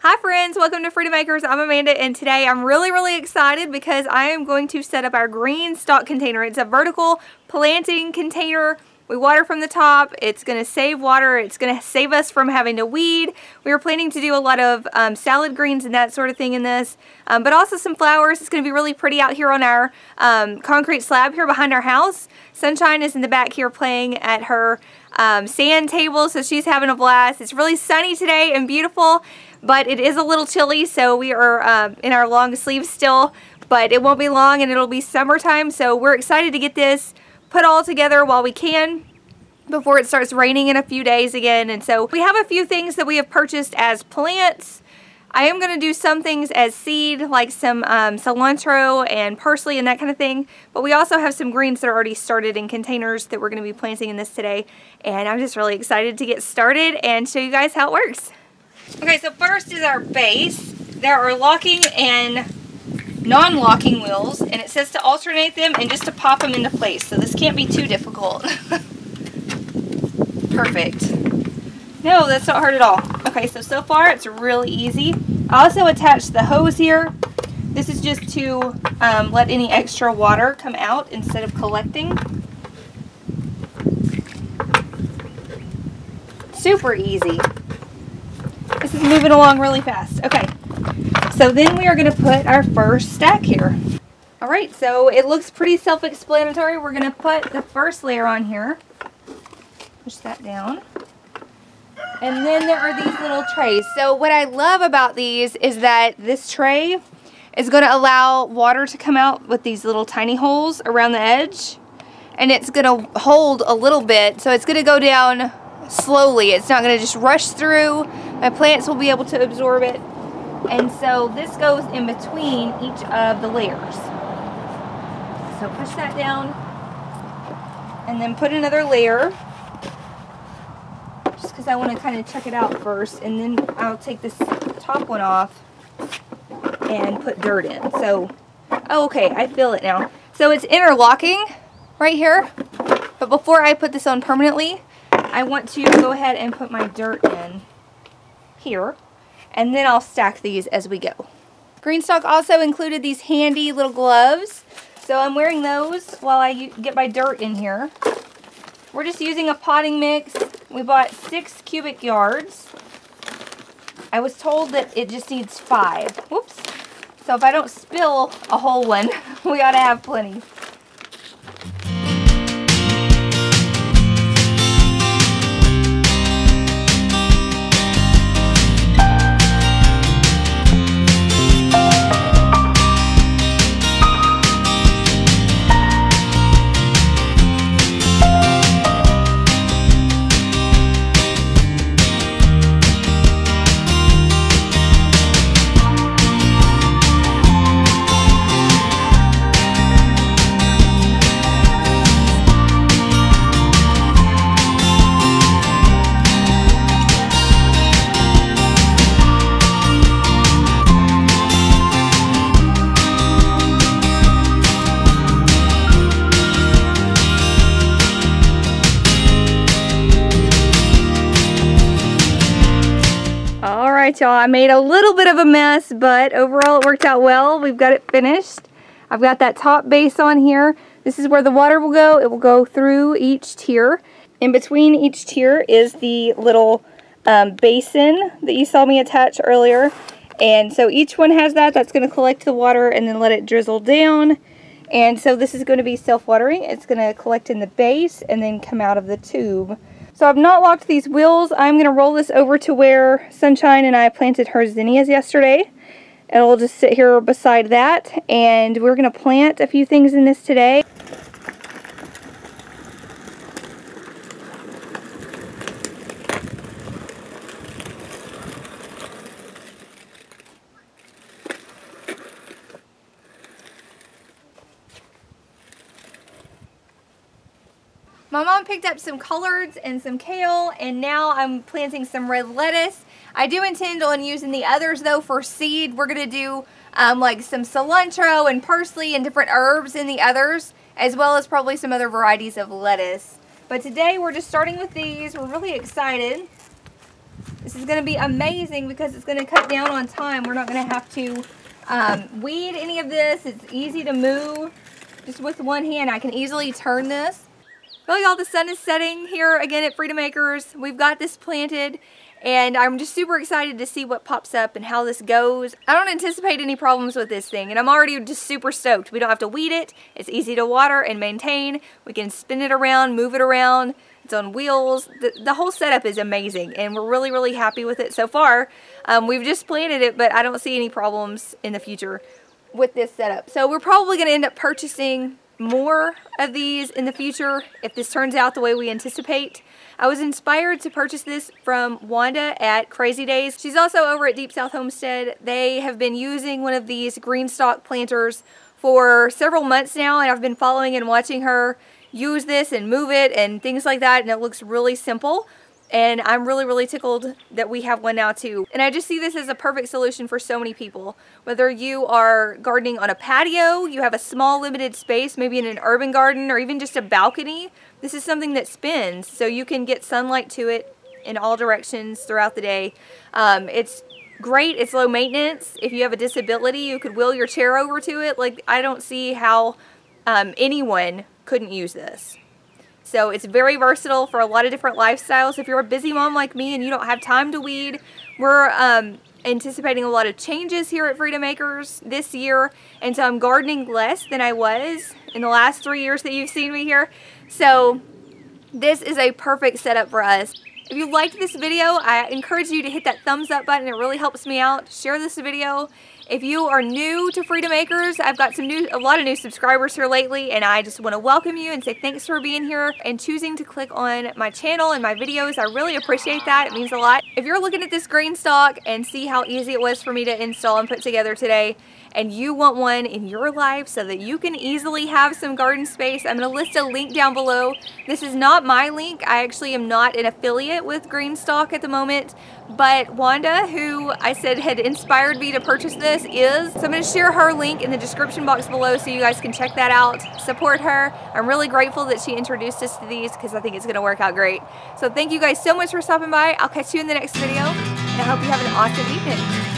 Hi friends, welcome to Freedom Makers. I'm Amanda and today I'm really excited because I am going to set up our Green Stalk container. It's a vertical planting container. We water from the top. It's going to save water. It's going to save us from having to weed. We were planning to do a lot of salad greens and that sort of thing in this, but also some flowers. It's going to be really pretty out here on our concrete slab here behind our house. Sunshine is in the back here playing at her sand table, so she's having a blast. It's really sunny today and beautiful, but it is a little chilly, so we are in our long sleeves still, but it won't be long and it'll be summertime, so we're excited to get this put all together while we can before it starts raining in a few days again. And so we have a few things that we have purchased as plants. I am going to do some things as seed, like some cilantro and parsley and that kind of thing, but we also have some greens that are already started in containers that we're going to be planting in this today, and I'm just really excited to get started and show you guys how it works. Okay, so first is our base. There are locking and non-locking wheels, and it says to alternate them and just to pop them into place, so this can't be too difficult. Perfect. No, that's not hard at all. Okay, so far it's really easy. I also attached the hose here. This is just to let any extra water come out instead of collecting. Super easy. This is moving along really fast. Okay, so then we are going to put our first stack here. Alright, so it looks pretty self-explanatory. We're going to put the first layer on here. Push that down. And then there are these little trays. So what I love about these is that this tray is going to allow water to come out with these little tiny holes around the edge. And it's going to hold a little bit, so it's going to go down slowly. It's not going to just rush through. My plants will be able to absorb it. And so this goes in between each of the layers. So push that down and then put another layer, just because I want to kind of check it out first, and then I'll take this top one off and put dirt in. So, oh, okay, I feel it now. So it's interlocking right here, but before I put this on permanently, I want to go ahead and put my dirt in here, and then I'll stack these as we go. Green Stalk also included these handy little gloves, so I'm wearing those while I get my dirt in here. We're just using a potting mix. We bought 6 cubic yards. I was told that it just needs 5. Whoops. So if I don't spill a whole one, we ought to have plenty. Alright y'all, I made a little bit of a mess, but overall it worked out well. We've got it finished. I've got that top base on here. This is where the water will go. It will go through each tier. In between each tier is the little basin that you saw me attach earlier. And so each one has that. That's going to collect the water and then let it drizzle down. And so this is going to be self-watering. It's going to collect in the base and then come out of the tube. So I've not locked these wheels. I'm going to roll this over to where Sunshine and I planted her zinnias yesterday. It'll just sit here beside that, and we're going to plant a few things in this today. My mom picked up some collards and some kale, and now I'm planting some red lettuce. I do intend on using the others though for seed. We're going to do like some cilantro and parsley and different herbs in the others, as well as probably some other varieties of lettuce. But today we're just starting with these. We're really excited. This is going to be amazing because it's going to cut down on time. We're not going to have to weed any of this. It's easy to move. Just with one hand, I can easily turn this. Well, y'all, the sun is setting here again at Freedom Acres. We've got this planted, and I'm just super excited to see what pops up and how this goes. I don't anticipate any problems with this thing, and I'm already just super stoked. We don't have to weed it. It's easy to water and maintain. We can spin it around, move it around. It's on wheels. The whole setup is amazing, and we're really, really happy with it so far. We've just planted it, but I don't see any problems in the future with this setup. So we're probably going to end up purchasing more of these in the future if this turns out the way we anticipate. I was inspired to purchase this from Wanda at Crazy Days. She's also over at Deepsouth Homestead. They have been using one of these Green Stalk planters for several months now, and I've been following and watching her use this and move it and things like that, and it looks really simple, and I'm really, really tickled that we have one now too. And I just see this as a perfect solution for so many people. Whether you are gardening on a patio, you have a small limited space, maybe in an urban garden, or even just a balcony, this is something that spins, so you can get sunlight to it in all directions throughout the day. It's great. It's low maintenance. If you have a disability, you could wheel your chair over to it. Like, I don't see how anyone couldn't use this. So it's very versatile for a lot of different lifestyles. If you're a busy mom like me and you don't have time to weed, we're anticipating a lot of changes here at Freedom Acres this year, and so I'm gardening less than I was in the last 3 years that you've seen me here. So this is a perfect setup for us. If you liked this video, I encourage you to hit that thumbs up button. It really helps me out. Share this video. If you are new to Freedom Acres, I've got a lot of new subscribers here lately, and I just want to welcome you and say thanks for being here and choosing to click on my channel and my videos. I really appreciate that. It means a lot. If you're looking at this Green Stalk and see how easy it was for me to install and put together today, and you want one in your life so that you can easily have some garden space, I'm going to list a link down below. This is not my link. I actually am not an affiliate with Green Stalk at the moment, but Wanda, who I said had inspired me to purchase this, is. So I'm going to share her link in the description box below so you guys can check that out. Support her. I'm really grateful that she introduced us to these because I think it's going to work out great. So thank you guys so much for stopping by. I'll catch you in the next video, and I hope you have an awesome evening.